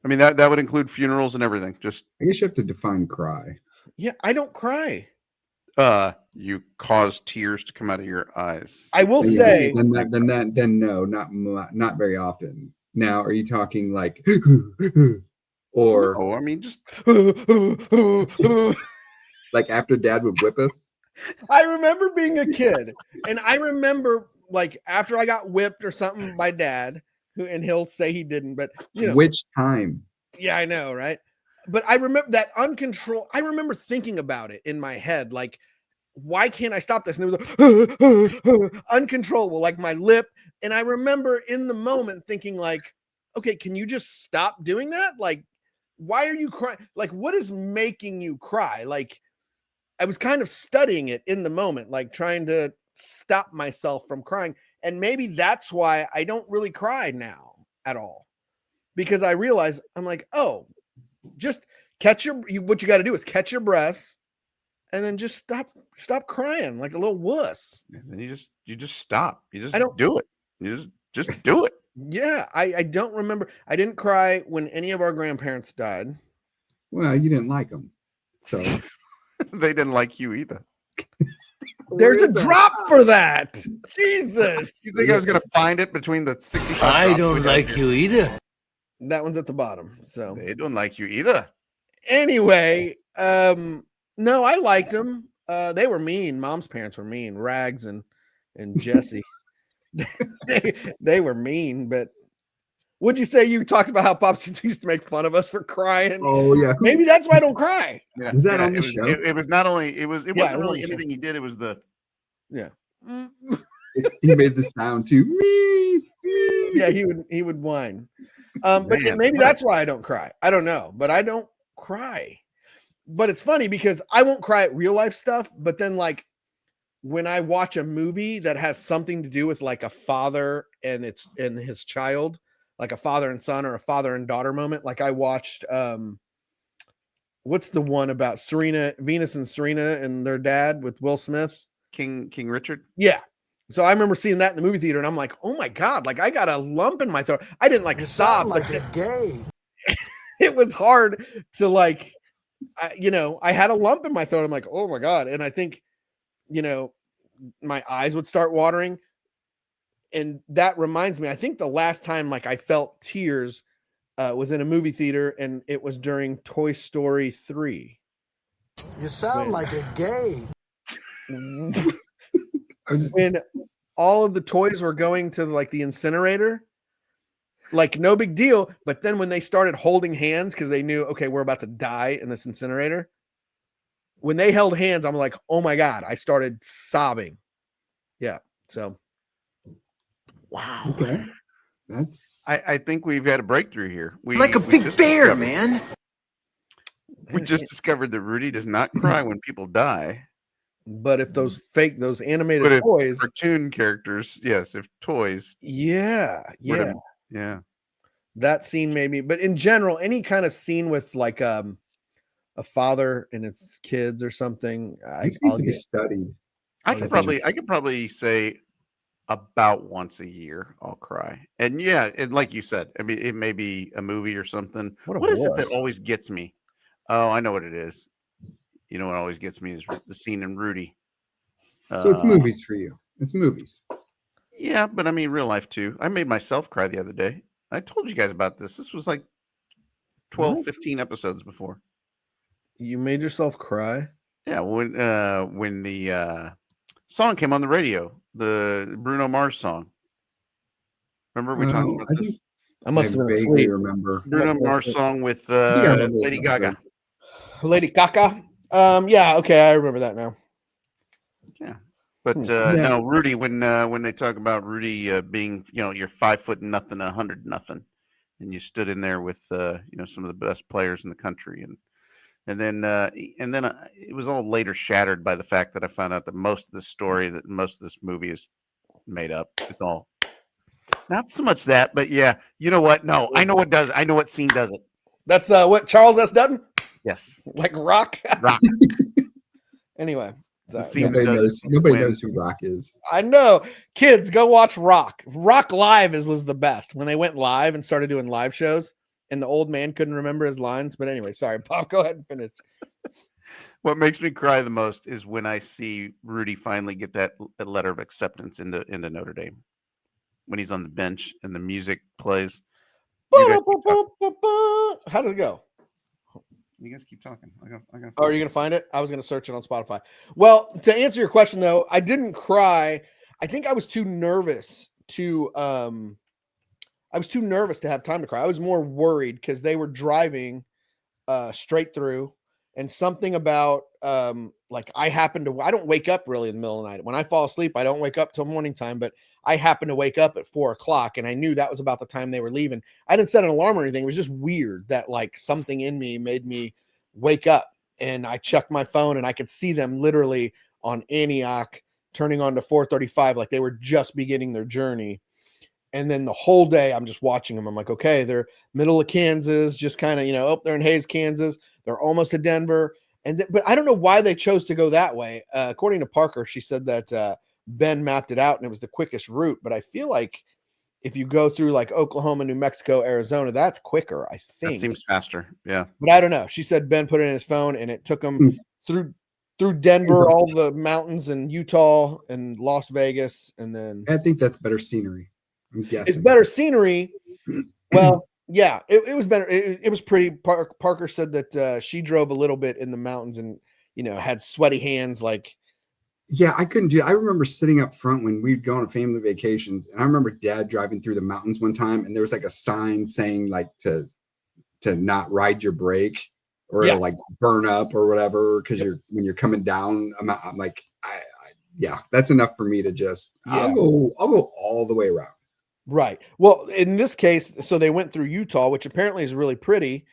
I mean, that would include funerals and everything. Just I guess you have to define cry. Yeah, I don't cry. you cause tears to come out of your eyes. I will Yeah, say then no, not very often. Now, are you talking like or Oh, I mean, just like after Dad would whip us? I remember being a kid, and I remember like after I got whipped or something by Dad, and he'll say he didn't, but Which time? yeah, I know, right? But I remember that uncontrolled. I remember thinking about it in my head, like, why can't I stop this? And it was uncontrollable, like my lip. And I remember in the moment thinking, like, okay, can you just stop doing that? Like, why are you crying? Like, what is making you cry? Like, I was kind of studying it in the moment, like trying to stop myself from crying. And maybe that's why I don't really cry now at all. Because I realize I'm like, oh, just catch what you got to do is catch your breath and then just stop crying like a little wuss. and you just stop. You just don't do it. You just do it. Yeah, I don't remember. I didn't cry when any of our grandparents died. Well, you didn't like them, so They didn't like you either. There's a drop for that. Jesus. You think I was gonna find it between the 65? I drops we don't got like here? you either. That one's at the bottom. So They don't like you either. anyway, no, I liked them. They were mean. Mom's parents were mean. Rags and Jesse. they were mean, but would you say you talked about how Pops used to make fun of us for crying? oh yeah. Maybe that's why I don't cry. Yeah, Was that on it the was, show? It was not only it Yeah, wasn't it was on really the show. anything he did. It was the Yeah. He made the sound too. Yeah, he would whine. But Man, maybe what that's why I don't cry. I don't know, but I don't cry. But it's funny because I won't cry at real life stuff, but then like when I watch a movie that has something to do with like a father and his child, like a father and son or a father and daughter moment, like I watched what's the one about Venus and Serena and their dad with Will Smith? King Richard. Yeah. So I remember seeing that in the movie theater and I'm like, oh my God, like I got a lump in my throat. I didn't like sob, like gay. it was hard to like I had a lump in my throat. I'm like, oh my God. And I think, my eyes would start watering. And that reminds me, I think the last time like I felt tears was in a movie theater, and it was during Toy Story 3. You sound like a gay. When all of the toys were going to like the incinerator, like no big deal. But then when they started holding hands, because they knew, okay, we're about to die in this incinerator. When they held hands, I'm like, oh my God, I started sobbing. Yeah. So. Wow. Okay. I think we've had a breakthrough here. We Like a we big just bear, discovered- man. We just discovered that Rudy does not cry when people die. But if those animated But if toys, cartoon characters, yes, if toys, yeah, that scene made me. But in general, any kind of scene with like a father and his kids or something, This needs to be studied. I could probably say about once a year I'll cry. And yeah, and like you said, I mean, it may be a movie or something. What is it that always gets me? Oh, I know what it is. You know what always gets me is the scene in Rudy. So it's movies for you. It's movies. Yeah, but I mean real life too. I made myself cry the other day. I told you guys about this. This was like 12, 15 episodes before. You made yourself cry? Yeah, when the song came on the radio, the Bruno Mars song. Remember we talked about this? I must have been vaguely asleep. remember. Bruno Mars song with Lady Gaga. Lady Gaga. Yeah, okay, I remember that now. Yeah. But no, Rudy, when they talk about Rudy being, you're 5 foot nothing, 100 nothing, and you stood in there with some of the best players in the country, and then it was all later shattered by the fact that I found out that most of this movie is made up. It's all not so much that, but yeah, you know what? No, I know what does. I know what scene does it. That's what Charles S. Dutton. Yes, like Rock. Rock. Anyway. Nobody knows who Rock is. I know. Kids, go watch Rock. Rock Live was the best. When they went live and started doing live shows, and the old man couldn't remember his lines. But anyway, sorry, Bob, go ahead and finish. What makes me cry the most is when I see Rudy finally get that letter of acceptance into Notre Dame. When he's on the bench and the music plays. How did it go? You guys keep talking. Are you going to find it? I was going to search it on Spotify. Well, to answer your question, though, I didn't cry. I think I was too nervous to have time to cry. I was more worried because they were driving straight through, and something about like I don't wake up really in the middle of the night. When I fall asleep, I don't wake up till morning time, but I happened to wake up at 4:00, and I knew that was about the time they were leaving. I didn't set an alarm or anything. It was just weird that like something in me made me wake up, and I checked my phone and I could see them literally on Antioch turning on to 435, like they were just beginning their journey. And then the whole day I'm just watching them. I'm like, okay, they're middle of Kansas, just kind of, they're in Hayes, Kansas. They're almost to Denver. But I don't know why they chose to go that way. According to Parker, she said that Ben mapped it out and it was the quickest route. But I feel like if you go through like Oklahoma, New Mexico, Arizona, that's quicker, I think. That seems faster. Yeah. But I don't know. She said Ben put it in his phone and it took him through Denver, all the mountains in Utah and Las Vegas. And then I think that's better scenery. I'm guessing. It's better scenery. Well, yeah, it was better. It was pretty. Parker said that she drove a little bit in the mountains and, had sweaty hands. Like, yeah, I couldn't do it. I remember sitting up front when we'd go on family vacations, and I remember Dad driving through the mountains one time, and there was like a sign saying like to not ride your brake or it'll like burn up or whatever because when you're coming down. I'm like, yeah, that's enough for me to just I'll go all the way around. Right. Well, in this case, so they went through Utah, which apparently is really pretty,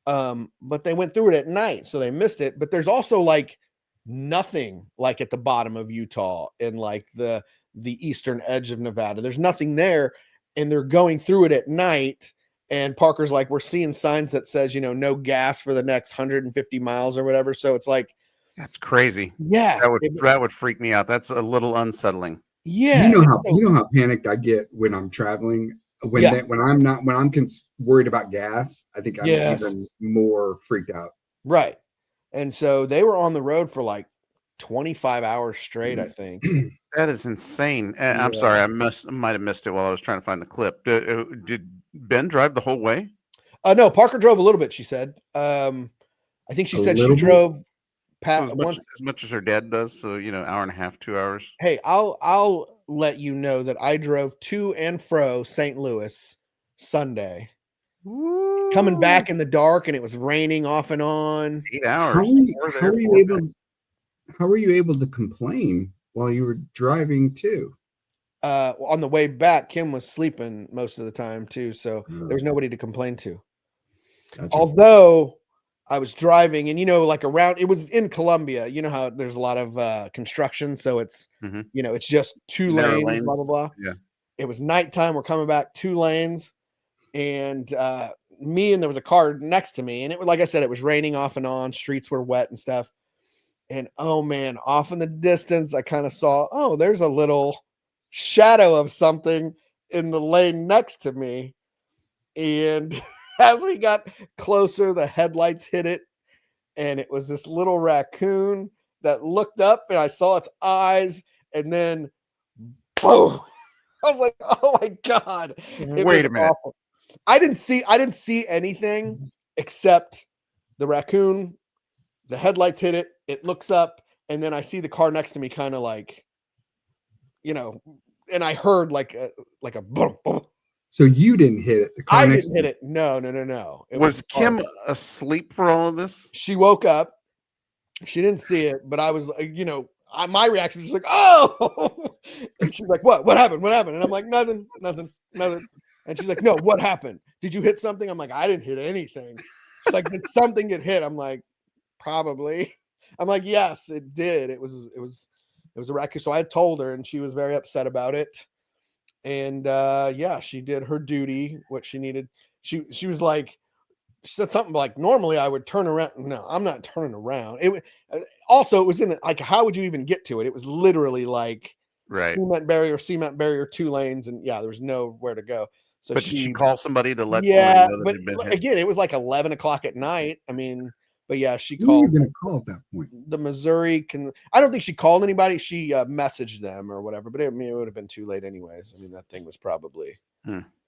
but they went through it at night, so they missed it. But there's also like nothing like at the bottom of Utah and like the eastern edge of Nevada. There's nothing there, and they're going through it at night. And Parker's like, we're seeing signs that says, no gas for the next 150 miles or whatever. So it's like, that's crazy. Yeah, that would freak me out. That's a little unsettling. Yeah, you know how panicked I get when I'm traveling. When I'm worried about gas, I think I'm even more freaked out. Right. And so they were on the road for like 25 hours straight, I think. That is insane. I'm sorry, I might have missed it while I was trying to find the clip. Did Ben drive the whole way? No, Parker drove a little bit, she said. I think she said she drove so as much as her dad does, so hour and a half, 2 hours. Hey, I'll let you know that I drove to and fro St. Louis Sunday. Woo. Coming back in the dark, and it was raining off and on. 8 hours. How were you able to complain while you were driving too? On the way back, Kim was sleeping most of the time too, so there was nobody to complain to. Gotcha. Although I was driving, and like around, it was in Columbia. You know how there's a lot of construction, so it's it's just two lanes, blah blah blah. Yeah. It was nighttime. We're coming back 2 lanes, and me and there was a car next to me, and it was, like I said, it was raining off and on. Streets were wet and stuff. And oh man, off in the distance, I kind of saw, there's a little shadow of something in the lane next to me. And as we got closer, the headlights hit it, and it was this little raccoon that looked up, and I saw its eyes, and then boom. I was like, oh my God. Wait a minute. Awful. I didn't see anything except the raccoon. The headlights hit it. It looks up, and then I see the car next to me, kind of like, and I heard like a boom, boom. So you didn't hit it. I didn't hit it. No. Was Kim asleep for all of this? She woke up. She didn't see it, but I was, my reaction was like, oh, and she's like, what happened? And I'm like, nothing. And she's like, no, what happened? Did you hit something? I'm like, I didn't hit anything. She's like, did something get hit? I'm like, probably. I'm like, yes, it did. It was a raccoon. So I told her, and she was very upset about it. And she did her duty, what she needed. She was like, she said something like, normally I would turn around. No, I'm not turning around. It was in like, how would you even get to it? It was literally like cement barrier, 2 lanes, and there was nowhere to go. So did she call somebody to let somebody know that had been hit? Again, it was like 11 o'clock at night. I mean, but she Who called. were you going to call at that point? The Missouri I don't think she called anybody. She messaged them or whatever, but it would have been too late anyways. I mean, that thing was probably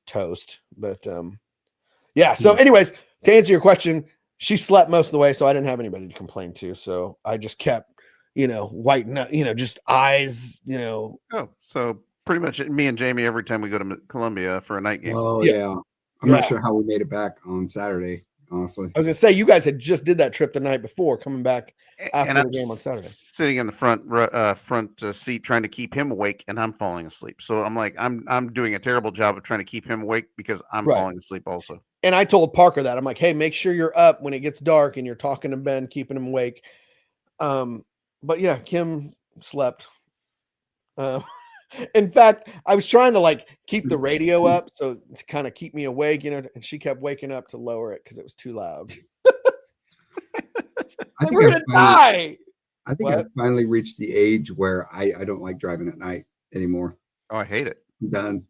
toast. But So anyways, to answer your question, she slept most of the way, so I didn't have anybody to complain to. So I just kept, whiting up, just eyes, Oh, so pretty much me and Jamie every time we go to Columbia for a night game. Oh yeah. I'm not sure how we made it back on Saturday. Honestly, I was gonna say you guys had just did that trip the night before, coming back after the game on Saturday. Sitting in the front seat trying to keep him awake, and I'm falling asleep. So I'm like, I'm doing a terrible job of trying to keep him awake because I'm falling asleep also. And I told Parker that I'm like, hey, make sure you're up when it gets dark and you're talking to Ben, keeping him awake. But yeah, Kim slept. In fact, I was trying to keep the radio up so to kind of keep me awake, and she kept waking up to lower it because it was too loud. I think I finally reached the age where I don't like driving at night anymore. Oh, I hate it. I'm done.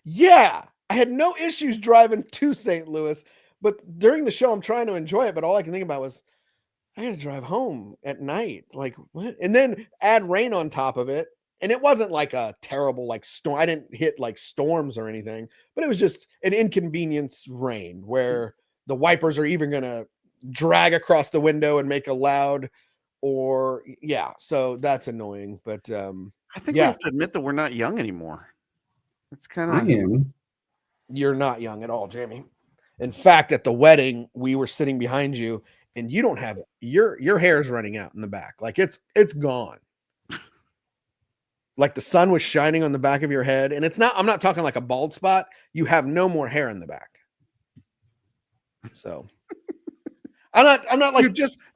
Yeah, I had no issues driving to St. Louis, but during the show, I'm trying to enjoy it. But all I can think about was I got to drive home at night. Like what? And then add rain on top of it. And it wasn't like a terrible storm. I didn't hit storms or anything, but it was just an inconvenience rain where the wipers are even going to drag across the window and make a loud so that's annoying. But I think we have to admit that we're not young anymore. It's kind of. I am. You're not young at all, Jamie. In fact, at the wedding, we were sitting behind you, and you don't have it. Your hair's running out in the back, like it's gone. Like the sun was shining on the back of your head, and I'm not talking like a bald spot. You have no more hair in the back. So I'm not like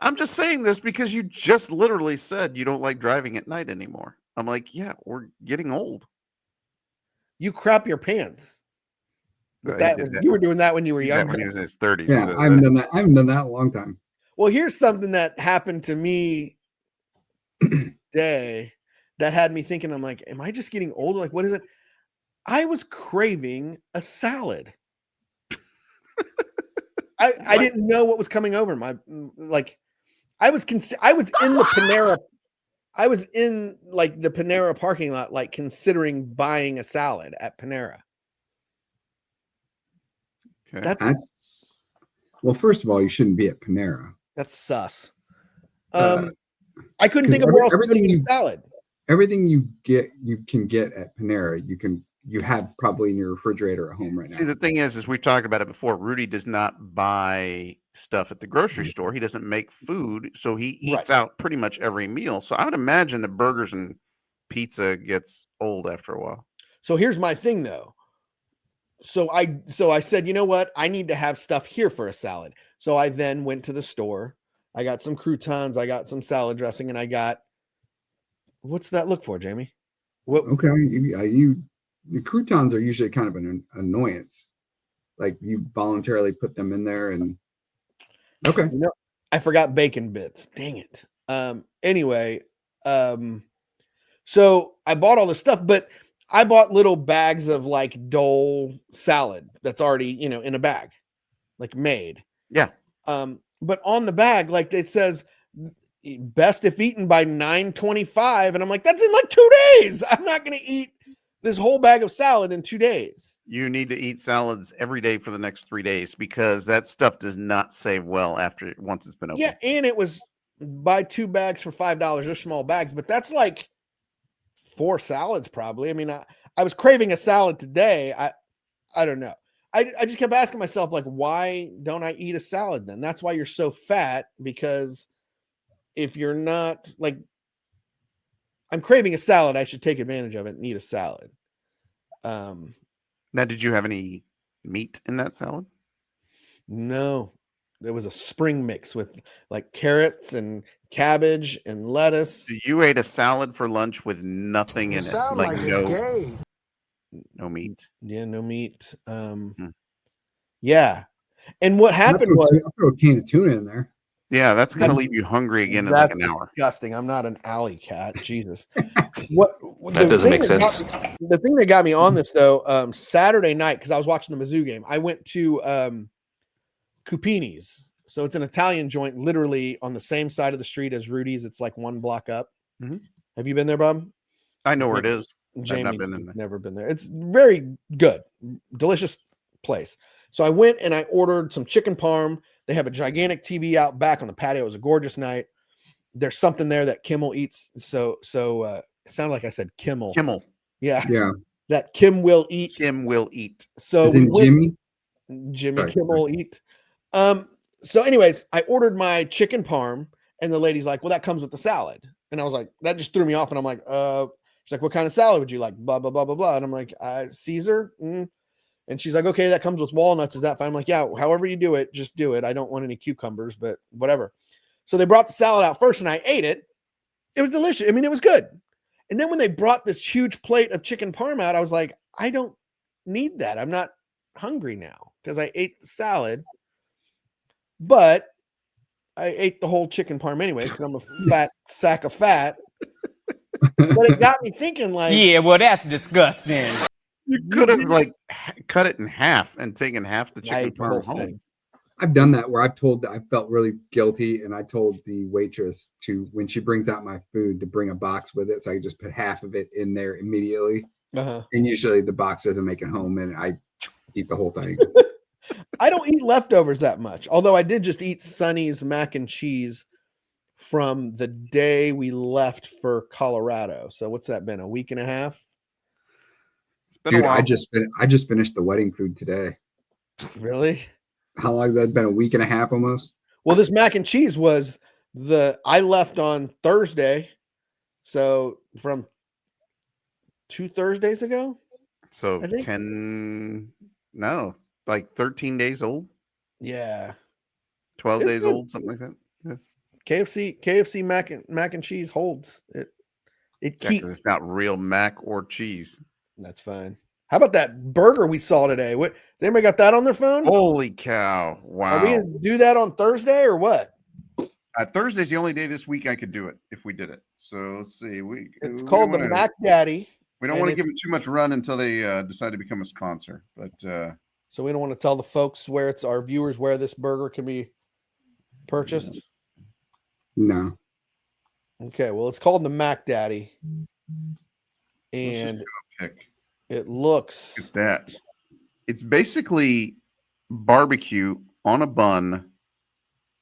I'm just saying this because you just literally said you don't like driving at night anymore. I'm like, yeah, we're getting old. You crap your pants. You were doing that when you were young. When he was in his 30s. Yeah, I haven't done that. I haven't done that in a long time. Well, here's something that happened to me today that had me thinking, I'm like, am I just getting older? Like, what is it? I was craving a salad. I didn't know what was coming over my, I was in the Panera. I was in like the Panera parking lot, like considering buying a salad at Panera. Okay. That's well. First of all, you shouldn't be at Panera. That's sus. Uh, I couldn't think of where else to get a salad. Everything you can get at Panera. You have probably in your refrigerator at home right now. See, the thing is we've talked about it before. Rudy does not buy stuff at the grocery store. He doesn't make food, so he eats out pretty much every meal. So I would imagine the burgers and pizza gets old after a while. So here's my thing, though. So I said, you know what? I need to have stuff here for a salad. So I then went to the store. I got some croutons. I got some salad dressing, and I got. What's that look for, Jamie? What? Okay, the croutons are usually kind of an annoyance. Like you voluntarily put them in there and okay. You know, I forgot bacon bits. Dang it. Anyway, so I bought all this stuff, but I bought little bags of like Dole salad that's already, in a bag, like made. Yeah. But on the bag, like it says best if eaten by 9:25. And I'm like, that's in like 2 days. I'm not going to eat this whole bag of salad in 2 days. You need to eat salads every day for the next 3 days because that stuff does not save well once it's been open. Yeah, and it was buy 2 bags for $5. They're small bags, but that's like 4 salads probably. I mean, I was craving a salad today. I don't know. I just kept asking myself, like, why don't I eat a salad then? That's why you're so fat, because if you're not like, I'm craving a salad, I should take advantage of it and eat a salad. Now, did you have any meat in that salad? No, there was a spring mix with like carrots and cabbage and lettuce. So you ate a salad for lunch with nothing in it, like no meat. Yeah, no meat. Yeah, and what happened was I'll throw a can of tuna in there. Yeah, that's going to leave you hungry again in like an hour. Disgusting. I'm not an alley cat. Jesus. That doesn't make sense. The thing that got me on this though, Saturday night, because I was watching the Mizzou game, I went to Cupini's. So it's an Italian joint, literally on the same side of the street as Rudy's. It's like 1 block up. Mm-hmm. Have you been there, Bob? I know where it is. Jamie, I've not been in there. Never been there. It's very good, delicious place. So I went and I ordered some chicken parm. They have a gigantic TV out back on the patio. It was a gorgeous night. There's something there that Kimmel eats. So it sounded like I said Kimmel. Kimmel. Yeah. That Kim will eat. Kim will eat. So Jimmy Sorry. Kimmel eat. So anyways, I ordered my chicken parm and the lady's like, well, that comes with the salad. And I was like, that just threw me off. And I'm like, she's like, what kind of salad would you like? Blah, blah, blah, blah, blah. And I'm like, Caesar. And she's like, okay, that comes with walnuts. Is that fine? I'm like, yeah, however you do it, just do it. I don't want any cucumbers, but whatever. So they brought the salad out first and I ate it. It was delicious. I mean, it was good. And then when they brought this huge plate of chicken parm out, I was like, I don't need that. I'm not hungry now because I ate the salad, but I ate the whole chicken parm anyways because I'm a fat sack of fat. But it got me thinking, like, yeah, well, that's disgusting. You could have like cut it in half and taken half the chicken parm home. I've done that where I felt really guilty, and I told the waitress to, when she brings out my food, to bring a box with it, so I just put half of it in there immediately. And usually the box doesn't make it home, and I eat the whole thing. I don't eat leftovers that much, although I did just eat Sonny's mac and cheese from the day we left for Colorado. So what's that been? A week and a half? Dude, I just finished the wedding food today. Really? How long has that been? A week and a half almost? Well, this mac and cheese was I left on Thursday. So from 2 Thursdays ago. So 13 days old. Yeah. 12 days old, something like that. Yeah. KFC mac and cheese holds it. It keeps. It's not real mac or cheese. That's fine. How about that burger we saw today? What, has anybody got that on their phone? Holy cow. Wow. Are we going to do that on Thursday or what? Thursday's the only day this week I could do it if we did it. So let's see. It's called the Mac Daddy. We don't want to give it too much run until they decide to become a sponsor. But so we don't want to tell the folks our viewers where this burger can be purchased. No. Okay, well, it's called the Mac Daddy, and Pick it looks. at that. It's basically barbecue on a bun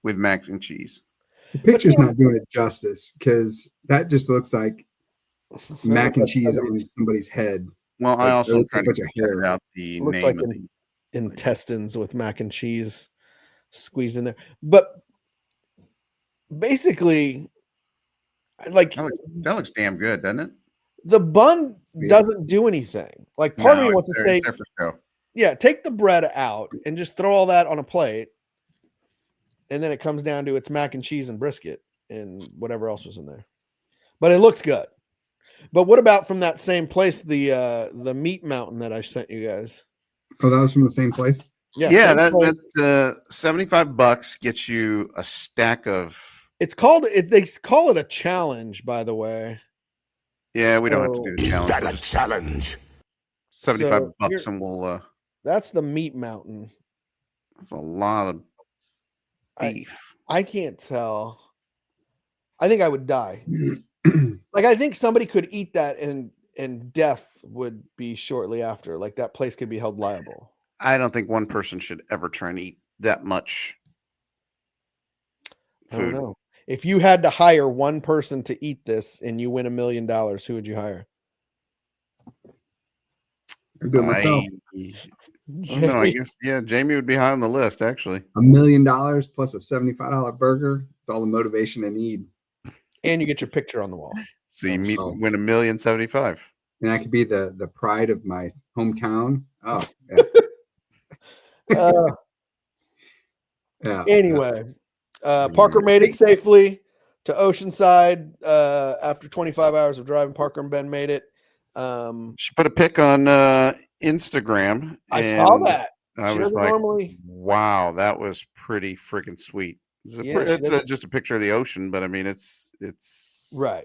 with mac and cheese. The picture's not doing it justice because that just looks like mac and cheese on somebody's head. Well, I also looks trying like to a bunch of hair. out the Looks name like of the intestines with mac and cheese squeezed in there. But basically, like that looks damn good, doesn't it? the bun doesn't do anything. Like part of me wants to say, it's there for show. Yeah, take the bread out and just throw all that on a plate. And then it comes down to its mac and cheese and brisket and whatever else was in there. But it looks good. But what about from that same place, the meat mountain that I sent you guys? Oh, that was from the same place? Yeah, that $75 gets you a stack of. It's called they call it a challenge, by the way. Yeah, we don't have to do the challenge. Got a challenge. $75 and we'll that's the meat mountain. That's a lot of beef. I can't tell. I think I would die. Like I think somebody could eat that and death would be shortly after. Like that place could be held liable. I don't think one person should ever try and eat that much food. I don't know. If you had to hire one person to eat this and you win $1 million, who would you hire? I'd do it myself. No, I guess Jamie would be high on the list actually. $1 million plus a $75 burger. It's all the motivation I need. And you get your picture on the wall. So you win $1,075,000. And I could be the pride of my hometown. Oh, yeah. Anyway, Parker made it safely to Oceanside after 25 hours of driving. Parker and Ben made it. She put a pic on Instagram. I saw that. I was like, wow, that was pretty freaking sweet. It's just a picture of the ocean, but I mean, it's right.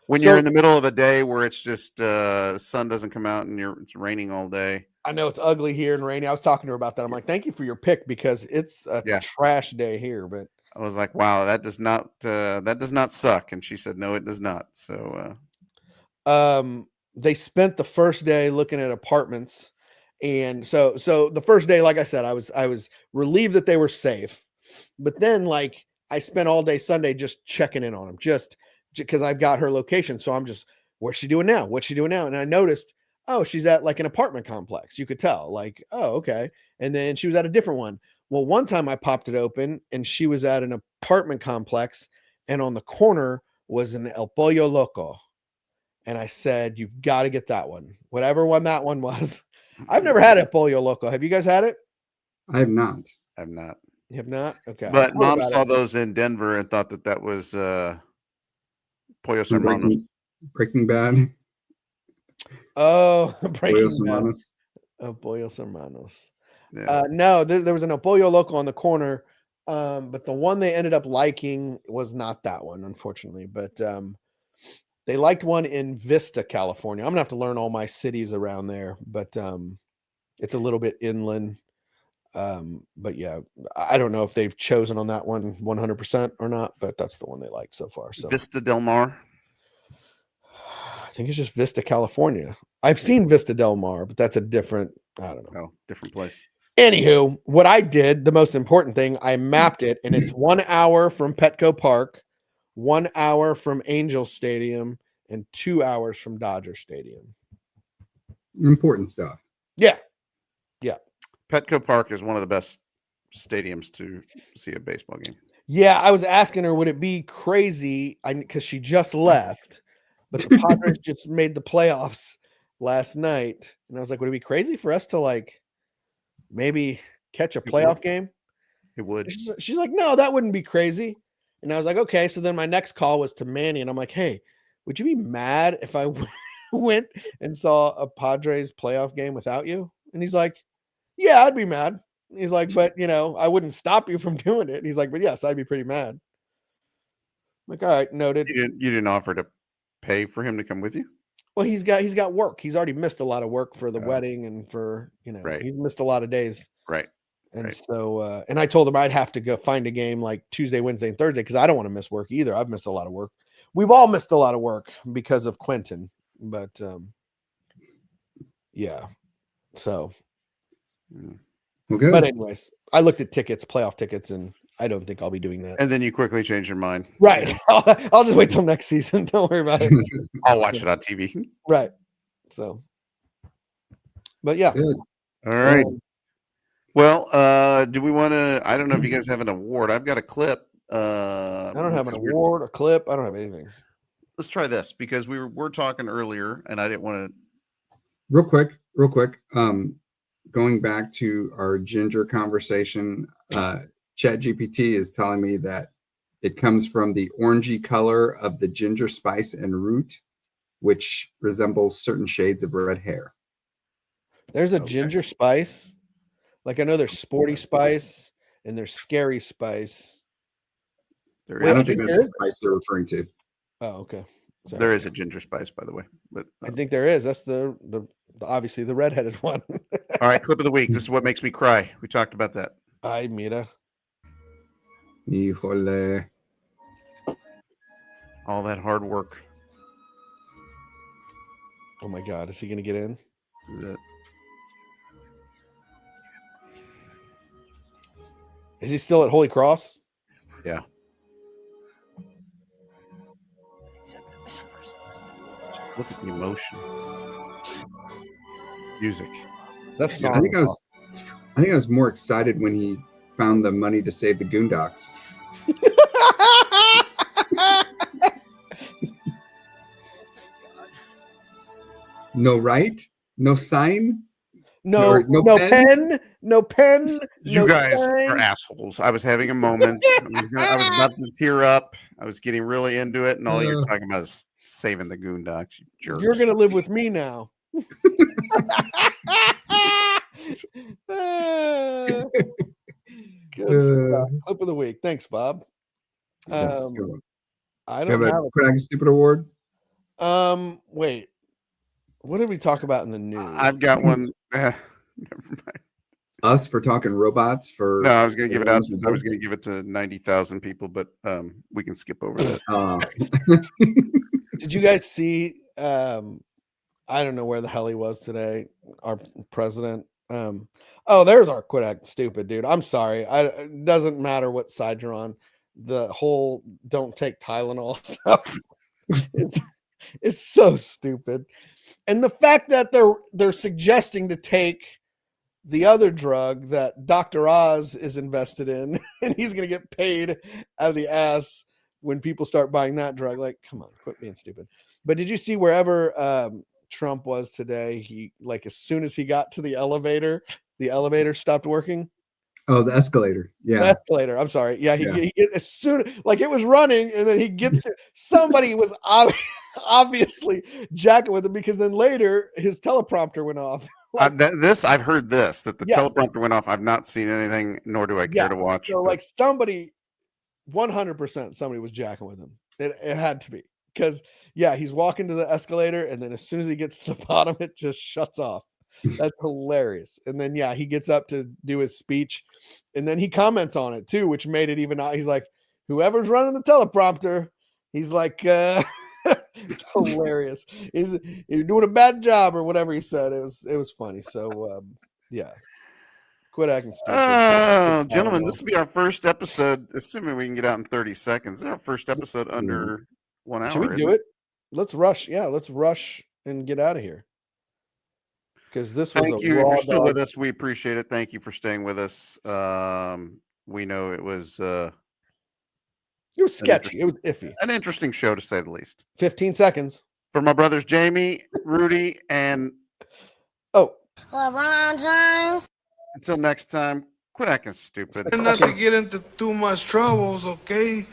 When you're in the middle of a day where it's just sun doesn't come out and it's raining all day. I know it's ugly here and rainy. I was talking to her about that. I'm like, thank you for your pick because it's a trash day here. But I was like, wow, that does not suck. And she said, no, it does not. So, they spent the first day looking at apartments, and so the first day, like I said, I was relieved that they were safe, but then like I spent all day Sunday just checking in on them, just because I've got her location. So I'm just, what's she doing now? What's she doing now? And I noticed, oh, she's at like an apartment complex. You could tell, like, oh, okay. And then she was at a different one. Well, one time I popped it open and she was at an apartment complex, and on the corner was an El Pollo Loco. And I said, you've got to get that one, whatever one that one was. I've never had a Pollo Loco. Have you guys had it? I have not. I've not. You have not? Okay. But Mom saw those in Denver and thought that was Pollos Hermanos. Breaking Bad. Oh, Pollos Hermanos. Oh, Pollos Hermanos. Yeah. No, there was an El Pollo Loco on the corner, but the one they ended up liking was not that one, unfortunately. But they liked one in Vista, California. I'm gonna have to learn all my cities around there, but it's a little bit inland. But yeah, I don't know if they've chosen on that one 100% or not, but that's the one they like so far. So Vista Del Mar. I think it's just Vista, California. I've seen Vista Del Mar, but that's a different, I don't know. Oh, different place. Anywho, what I did, the most important thing, I mapped it, and it's 1 hour from Petco Park, 1 hour from Angel Stadium, and 2 hours from Dodger Stadium. Important stuff. Yeah. Yeah. Petco Park is one of the best stadiums to see a baseball game. Yeah, I was asking her, would it be crazy? Because she just left, but the Padres just made the playoffs last night. And I was like, would it be crazy for us to like maybe catch a playoff game? It would. She's like, no, that wouldn't be crazy. And I was like, okay. So then my next call was to Manny, and I'm like, hey, would you be mad if I went and saw a Padres playoff game without you? And he's like, yeah, I'd be mad. He's like, but I wouldn't stop you from doing it. He's like, but yes, I'd be pretty mad. I'm like, all right, noted. You didn't offer to pay for him to come with you? Well, he's got work. He's already missed a lot of work for the wedding and for, right. He's missed a lot of days. Right. And Right. so, and I told him I'd have to go find a game like Tuesday, Wednesday, and Thursday because I don't want to miss work either. I've missed a lot of work. We've all missed a lot of work because of Quentin, but yeah. So, Well, good. but anyways, I looked at tickets, playoff tickets, and I don't think I'll be doing that. And then you quickly change your mind. Right. Yeah. I'll just wait till next season. Don't worry about it. I'll watch it on TV. Right. So, but yeah. Good. All right. Well, do we want to? I don't know if you guys have an award. I've got a clip. I don't have an award, a clip. I don't have anything. Let's try this because we were talking earlier, and I didn't want to. Real quick. Going back to our ginger conversation, ChatGPT is telling me that it comes from the orangey color of the ginger spice and root, which resembles certain shades of red hair. There's a ginger spice. Like I know there's sporty spice and there's scary spice. I don't think that's the spice they're referring to. Oh, okay. Sorry. There is a ginger spice, by the way, but I think there is. That's the obviously the redheaded one. all right, clip of the week. This is what makes me cry. We talked about that. Ay, mira. Híjole. All that hard work. Oh my God, is he gonna get in? This is it. Is he still at Holy Cross? Yeah. Just look at the emotion. Music. That's I think I was more excited when he found the money to save the Goondocks. No right? No sign? No pen? No pen. You no guys sign. are assholes. I was having a moment. I was about to tear up. I was getting really into it, and all you're talking about is saving the Goondocks. You jerks. You're gonna live with me now. Good stuff. Clip of the week. Thanks, Bob. That's a good one. I don't have a stupid award. Wait. What did we talk about in the news? I've got one. Never mind. Us for talking robots for. No, I was going to give it out. I was going to give it to 90,000 people, but we can skip over that. Did you guys see? I don't know where the hell he was today. Our president. Oh, there's our quit acting stupid, dude. I'm sorry. It doesn't matter what side you're on. The whole don't take Tylenol stuff. It's so stupid. And the fact that they're suggesting to take the other drug that Dr. Oz is invested in, and he's going to get paid out of the ass when people start buying that drug. Like, come on, quit being stupid. But did you see wherever Trump was today? He as soon as he got to the elevator stopped working. Oh, the escalator. Yeah. The escalator. I'm sorry. Yeah. He as soon it was running, and then he gets to somebody was obviously jacking with him because then later his teleprompter went off. I've heard that the teleprompter went off. I've not seen anything, nor do I care to watch. So somebody, 100%, somebody was jacking with him. It had to be because he's walking to the escalator, and then as soon as he gets to the bottom, it just shuts off. That's hilarious. And then he gets up to do his speech, and then he comments on it too, which made it even. He's like, "Whoever's running the teleprompter," he's like, hilarious. You're doing a bad job, or whatever he said. It was funny. So quit acting stupid. Oh, gentlemen, this will be our first episode. Assuming we can get out in 30 seconds. This is our first episode under 1 hour. Should we do it? Let's rush. Yeah, let's rush and get out of here. Because this was Thank you. If you're still with us, we appreciate it. Thank you for staying with us. We know it was sketchy. It was iffy. An interesting show, to say the least. 15 seconds. For my brothers Jamie, Rudy, and LeBron James. Until next time, quit acting stupid. Not to get into too much troubles, okay?